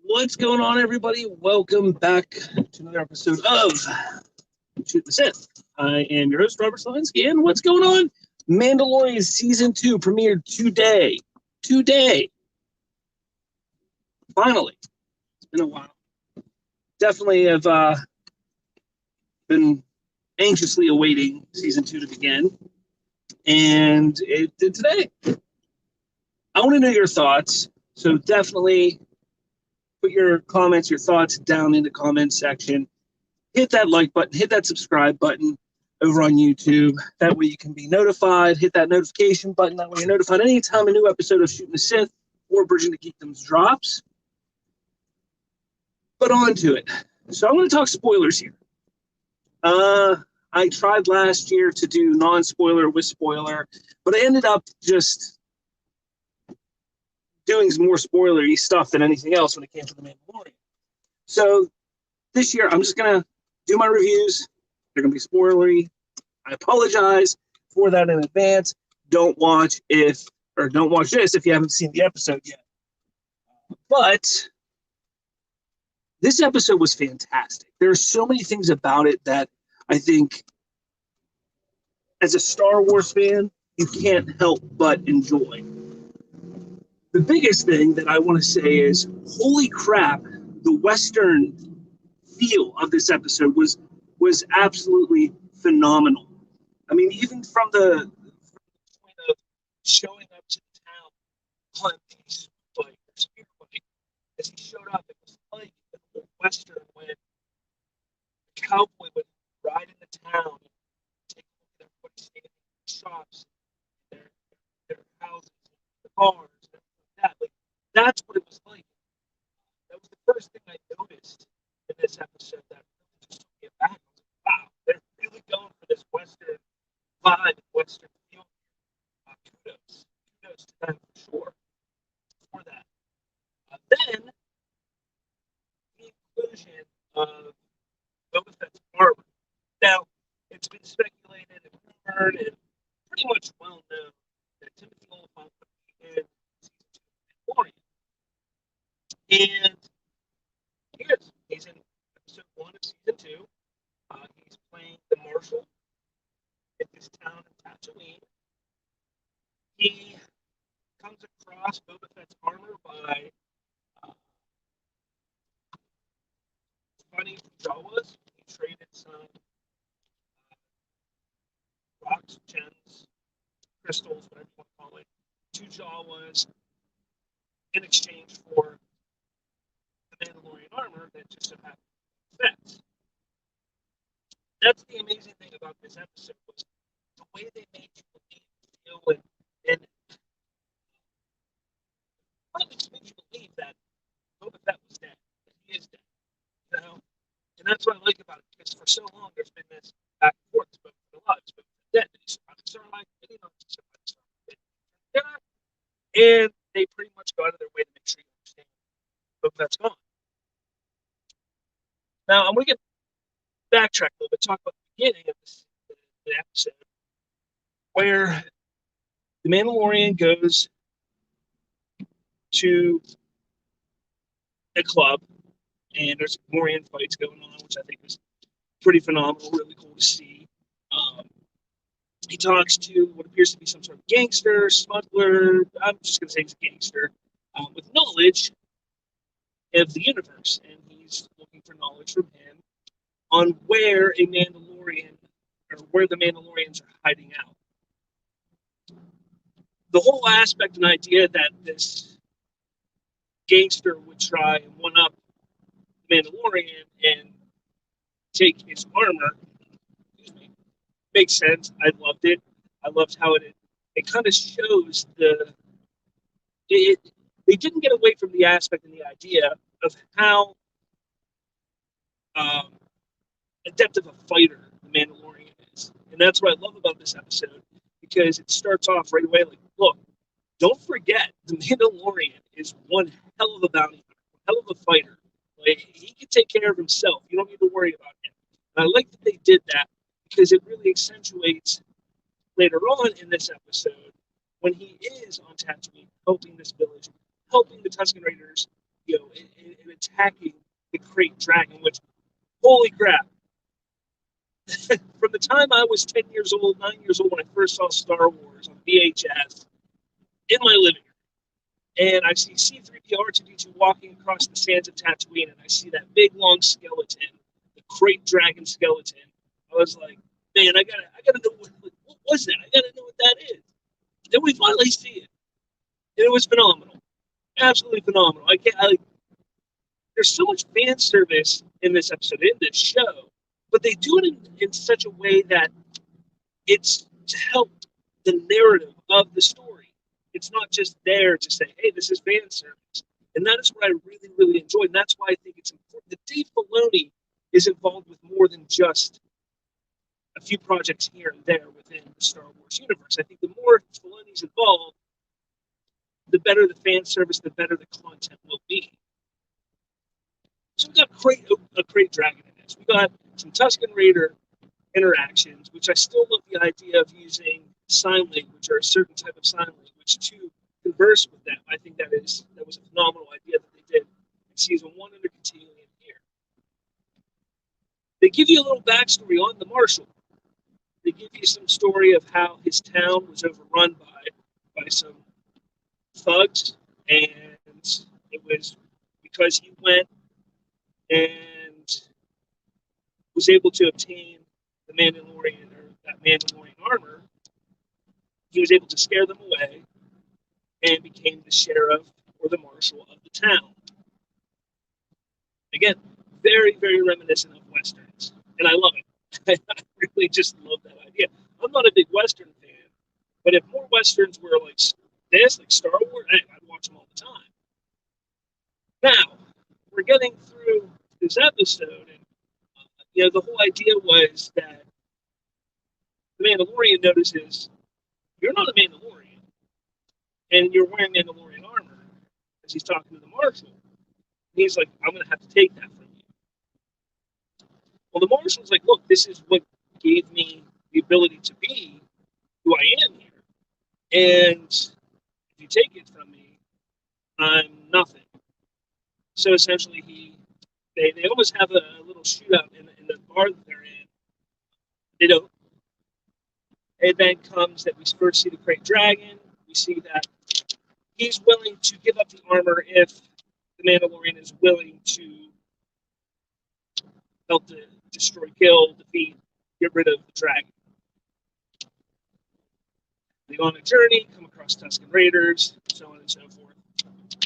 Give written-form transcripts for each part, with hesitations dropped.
What's going on, everybody? Welcome back to another episode of Shoot the Sith. I am your host, Robert Slavinsky, and what's going on? Mandalorian Season 2 premiered today. Today. Finally. It's been a while. Definitely have been anxiously awaiting Season 2 to begin, and it did today. I want to know your thoughts, so definitely put your comments, your thoughts down in the comments section. Hit that like button, hit that subscribe button over on YouTube. That way you can be notified. Hit that notification button. That way you're notified anytime a new episode of Shooting the Sith or Bridging the Geekdoms drops. But on to it. So I'm going to talk spoilers here. I tried last year to do non-spoiler with spoiler, but I ended up just doing some more spoilery stuff than anything else when it came to The Mandalorian. So this year, I'm just going to do my reviews. They're going to be spoilery. I apologize for that in advance. Don't watch this if you haven't seen the episode yet. But this episode was fantastic. There are so many things about it that I think, as a Star Wars fan, you can't help but enjoy. The biggest thing that I want to say is, holy crap, the Western feel of this episode was absolutely phenomenal. I mean, even from the point of showing up to the town on these bike or spear bike, as he showed up, it was like the Western when the cowboy would ride in the town and take a look at everybody standing in the shops, their houses, their cars, and that. Like, that's what it was like. That was the first thing I noticed in this episode that really just took me back. I was like, wow, they're really going for this Western vibe, Western feel. Kudos to them for sure for that. Then the inclusion of Boba Fett's armor. Now, it's been speculated and rumored and pretty much well known that Timothy Olyphant would be in season 2 of Mandalorian. And he's in episode 1 of season 2. He's playing the Marshal in this town in Tatooine. He comes across Boba Fett's armor by finding some Jawas. He traded some rocks, gems, crystals, whatever you want to call it, to Jawas in exchange for the Mandalorian armor that just so happened to fit. That's the amazing thing about this episode, was the way they made you believe, and one of the things makes you believe that Boba Fett was dead, that he is dead, and that's what I like about it, because for so long there's been this back and forth, Boba Fett alive, Boba Fett dead, did he survive the Starlight, did he not survive the Starlight, and they pretty much go out of their way to make sure you understand Boba Fett's gone. Now I'm going to get backtrack a little bit, talk about the beginning of the episode, where the Mandalorian goes to a club, and there's Mandalorian fights going on, which I think was pretty phenomenal, really cool to see. He talks to what appears to be some sort of gangster, smuggler. I'm just going to say he's a gangster with knowledge of the universe, and he's looking for knowledge from him on where a Mandalorian, or where the Mandalorians are hiding out. The whole aspect and idea that this gangster would try and one up the Mandalorian and take his armor, makes sense. I loved it. I loved how it kind of shows they didn't get away from the aspect and the idea of how adept of a fighter the Mandalorian is. And that's what I love about this episode, because it starts off right away like, look, don't forget, the Mandalorian is one hell of a bounty hunter, one hell of a fighter. Like, he can take care of himself. You don't need to worry about him. And I like that they did that, because it really accentuates later on in this episode when he is on Tatooine, helping this village, helping the Tusken Raiders, and attacking the Great Dragon, which, holy crap. From the time I was 10 years old, 9 years old, when I first saw Star Wars on VHS in my living room, and I see C-3PO R2-D2 walking across the sands of Tatooine, and I see that big, long skeleton, the Great Dragon skeleton, I was like, man, I gotta know what was that? I gotta know what that is. Then we finally see it, and it was phenomenal, absolutely phenomenal. There's so much fan service in this episode, in this show, but they do it in such a way that it's to help the narrative of the story. It's not just there to say, hey, this is fan service. And that is what I really, really enjoy. And that's why I think it's important that Dave Filoni is involved with more than just a few projects here and there within the Star Wars universe. I think the more Filoni's involved, the better the fan service, the better the content will be. So we got a great dragon in this. We got some Tusken Raider interactions, which I still love the idea of using sign language or a certain type of sign language to converse with them. I think that was a phenomenal idea that they did in season 1 and they're continuing it here. They give you a little backstory on the Marshal. They give you some story of how his town was overrun by some thugs, and it was because he went and was able to obtain the Mandalorian, or that Mandalorian armor. He was able to scare them away and became the sheriff or the marshal of the town. Again, very, very reminiscent of Westerns, and I love it. I really just love that idea. I'm not a big Western fan, but if more Westerns were like this, like Star Wars, I'd watch them all the time. Now, we're getting through this episode, and the whole idea was that the Mandalorian notices you're not a Mandalorian, and you're wearing Mandalorian armor, as he's talking to the Marshal. And he's like, I'm going to have to take that from you. Well, the Marshal's like, look, this is what gave me the ability to be who I am here. And if you take it from me, I'm nothing. So essentially, they almost have a little shootout in the bar that they're in. They don't. It then comes that we first see the Great Dragon. We see that he's willing to give up the armor if the Mandalorian is willing to help to destroy, kill, defeat, get rid of the dragon. They go on a journey, come across Tusken Raiders, so on and so forth.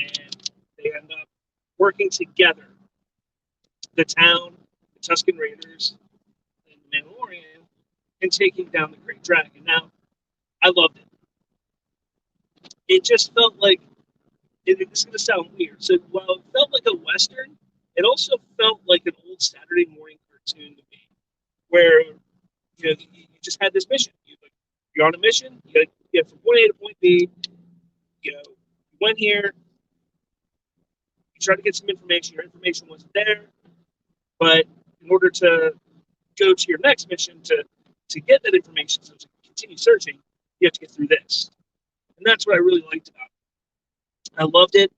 And they end up working together. The town, the Tusken Raiders, and the Mandalorian, and taking down the Great Dragon. Now, I loved it. It just felt like, it's going to sound weird. So while it felt like a Western, it also felt like an old Saturday morning cartoon to me, where you just had this mission. You're on a mission. You got to get from point A to point B. You went here. You tried to get some information. Your information wasn't there, but in order to go to your next mission to get that information, so to continue searching, you have to get through this. And that's what I really liked about it. I loved it. It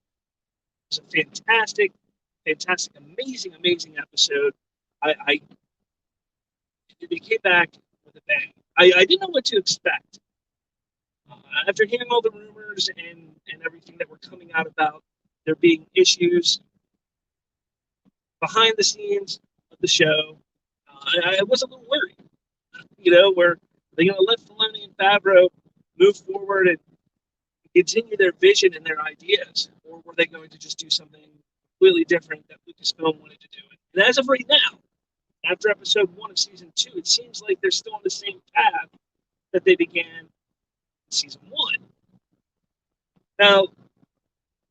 was a fantastic, amazing episode. They came back with a bang. I didn't know what to expect. After hearing all the rumors and everything that were coming out about there being issues behind the scenes of the show, I was a little worried. Where they're going to let Filoni and Favreau move forward and continue their vision and their ideas, or were they going to just do something completely different that Lucasfilm wanted to do? And as of right now, after episode 1 of season 2, it seems like they're still on the same path that they began in season 1. Now,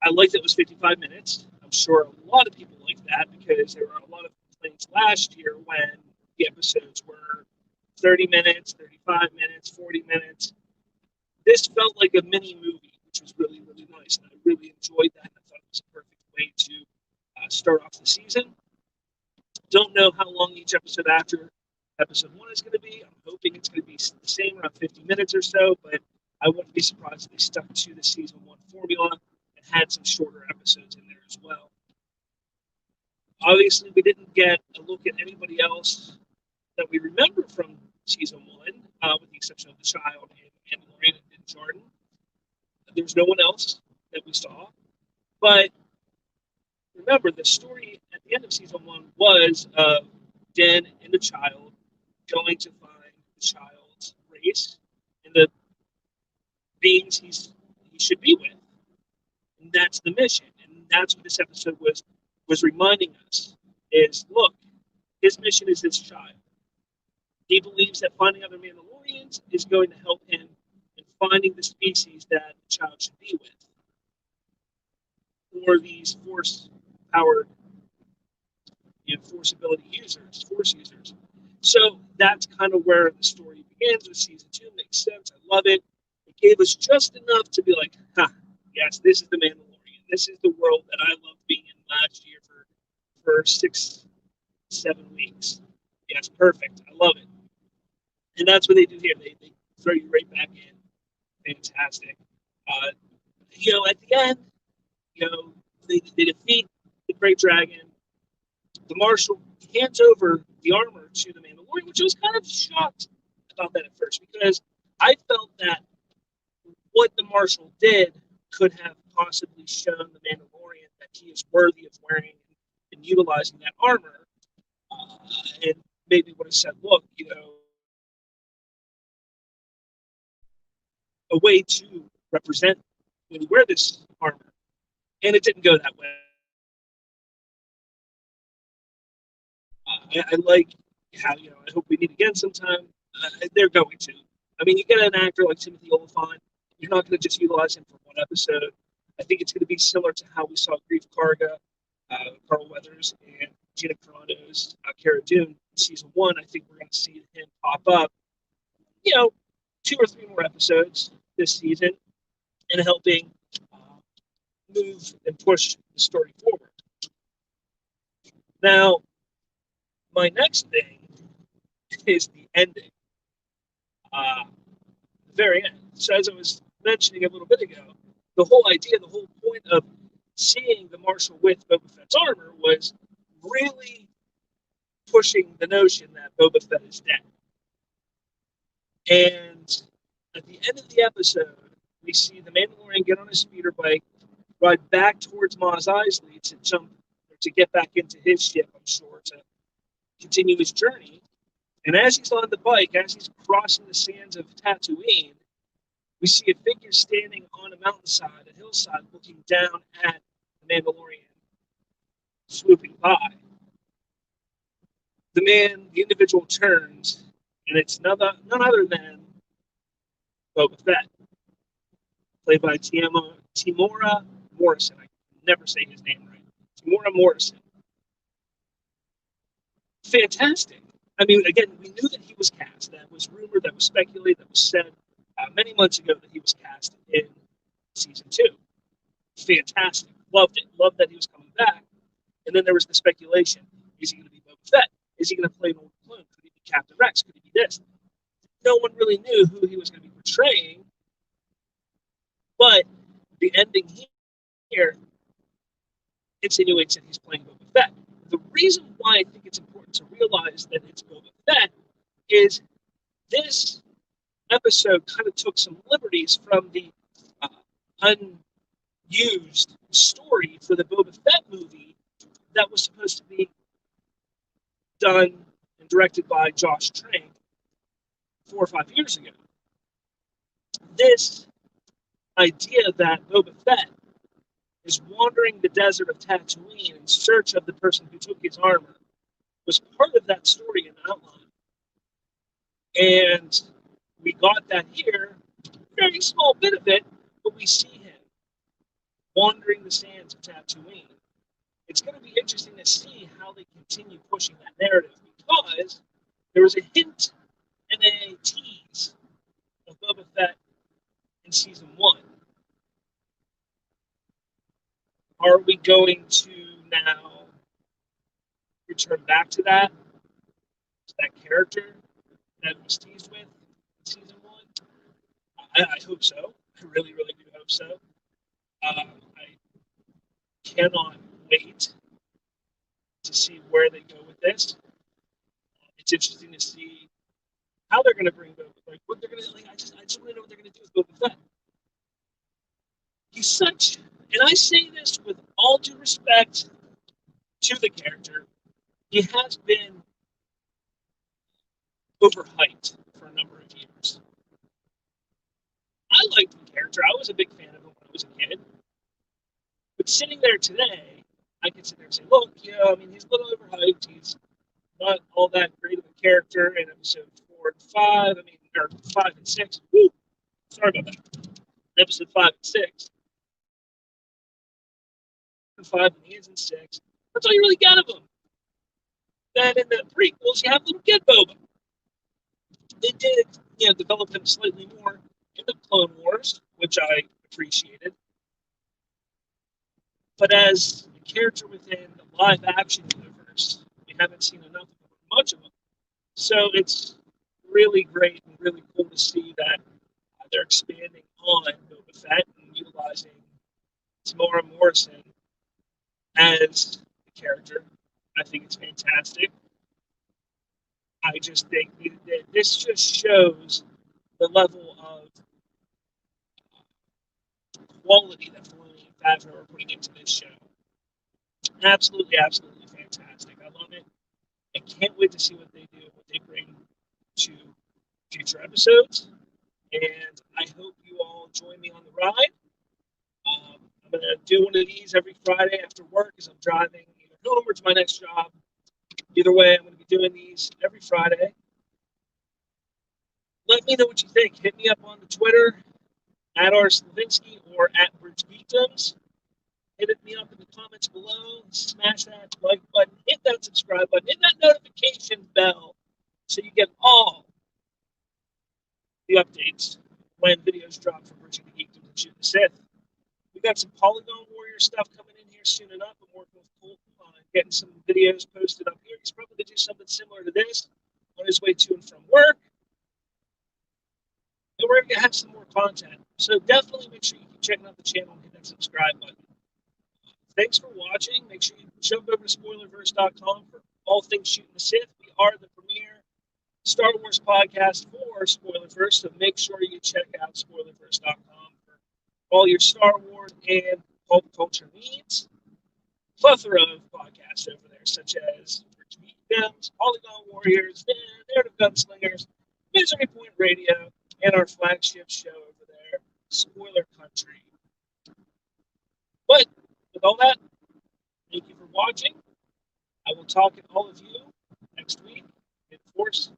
I liked that it was 55 minutes. I'm sure a lot of people like that because there were a lot of complaints last year when the episodes were 30 minutes, 35 minutes, 40 minutes. This felt like a mini movie, which was really, really nice. And I really enjoyed that. I thought it was a perfect way to start off the season. Don't know how long each episode after episode 1 is going to be. I'm hoping it's going to be the same, around 50 minutes or so, but I wouldn't be surprised if they stuck to the season 1 formula and had some shorter episodes in there as well. Obviously, we didn't get a look at anybody else that we remember from season one, with the exception of the child and Mandalorian and Jordan. There was no one else that we saw. But remember, the story at the end of season one was Din and the child going to find the child's race and the beings he should be with. And that's the mission. And that's what this episode was reminding us is look, his mission is his child. He believes that finding other Mandalorians is going to help him in finding the species that the child should be with. Or these force powered, force ability users, force users. So that's kind of where the story begins with season two. Makes sense. I love it. It gave us just enough to be like, yes, this is the Mandalorian. This is the world that I loved being in last year for 6-7 weeks. Yes, perfect. I love it. And that's what they do here. They throw you right back in. Fantastic. Uh, at the end, they defeat the Great Dragon. The Marshal hands over the armor to the Mandalorian, which I was kind of shocked about that at first because I felt that what the Marshal did could have possibly shown the Mandalorian that he is worthy of wearing and utilizing that armor, and maybe would have said, "Look, a way to represent when you wear this armor," and it didn't go that way. I like how I hope we meet again sometime. They're going to. I mean, you get an actor like Timothy Olyphant, you're not going to just utilize him for one episode. I think it's going to be similar to how we saw Grief Karga, Carl Weathers, and Gina Carano's Cara Dune in season one. I think we're going to see him pop up, 2 or 3 more episodes this season, and helping move and push the story forward. Now, my next thing is the ending. The very end. So as I was mentioning a little bit ago, the whole idea, the whole point of seeing the Marshal with Boba Fett's armor was really pushing the notion that Boba Fett is dead. And at the end of the episode, we see the Mandalorian get on his speeder bike, ride back towards Mos Eisley to get back into his ship, I'm sure, to continue his journey. And as he's on the bike, as he's crossing the sands of Tatooine, we see a figure standing on a mountainside, a hillside, looking down at the Mandalorian, swooping by. The individual turns, and it's none other than Boba Fett, played by Temuera Morrison. I can never say his name right. Temuera Morrison. Fantastic. I mean, again, we knew that he was cast. That was rumored, that was speculated, that was said many months ago that he was cast in season two. Fantastic. Loved it. Loved that he was coming back. And then there was the speculation. Is he going to be Boba Fett? Is he going to play an old clone? Could he be Captain Rex? Could he be this? No one really knew who he was going to be portraying. But the ending here insinuates that he's playing Boba Fett. The reason why I think it's important to realize that it's Boba Fett is this episode kind of took some liberties from the unused story for the Boba Fett movie that was supposed to be done and directed by Josh Trank 4 or 5 years ago. This idea that Boba Fett is wandering the desert of Tatooine in search of the person who took his armor was part of that story and outline. And we got that here, very small bit of it, but we see him wandering the sands of Tatooine. It's going to be interesting to see how they continue pushing that narrative because there was a hint and a tease of Boba Fett in season one. Are we going to now return back to that character that was teased with in season one? I hope so. I really, really do hope so. I cannot wait to see where they go with this. It's interesting to see how they're going to bring Boba. Like what they're going to. Like, I just want to know what they're going to do with Boba Fett. He's such, and I say this with all due respect to the character, he has been overhyped for a number of years. I liked the character. I was a big fan of him when I was a kid. But sitting there today, I can sit there and say, look, yeah, I mean, he's a little overhyped. He's not all that great of a character in episode 4 and 5. I mean, or 5 and 6. Woo! Sorry about that. Episode 5 and 6. 5 and he is in 6. That's all you really got of him. Then in the prequels, you have little kid Boba. They did, develop him slightly more in the Clone Wars, which I appreciated. But as a character within the live action universe, we haven't seen enough of him, much of him. So it's really great and really cool to see that they're expanding on Boba Fett and utilizing Tamora Morrison as the character. I think it's fantastic. I just think that this just shows the level of quality that Filoni and Favreau are putting into this show. Absolutely, absolutely fantastic. I love it. I can't wait to see what they do, what they bring to future episodes. And I hope you all join me on the ride. I'm going to do one of these every Friday after work as I'm driving either home or to my next job. Either way, I'm going to be doing these every Friday. Let me know what you think. Hit me up on the Twitter, at @rslavinsky or at BridgeGeekdoms. Hit me up in the comments below. Smash that like button. Hit that subscribe button. Hit that notification bell so you get all the updates when videos drop from Bridging the Geekdom and Shooting the Sith. We got some Polygon Warrior stuff coming in here soon enough. I'm working with Colton on getting some videos posted up here. He's probably going to do something similar to this on his way to and from work. And we're going to have some more content. So definitely make sure you keep checking out the channel and hit that subscribe button. Thanks for watching. Make sure you jump over to spoilerverse.com for all things Shooting the Sith. We are the premier Star Wars podcast for Spoilerverse, so make sure you check out spoilerverse.com for all your Star Wars and pulp culture needs. Plethora of podcasts over there, such as Bridge Gems, Polygon Warriors, Narrative Gunslingers, Misery Point Radio, and our flagship show over there, Spoiler Country. But with all that, thank you for watching. I will talk to all of you next week in Force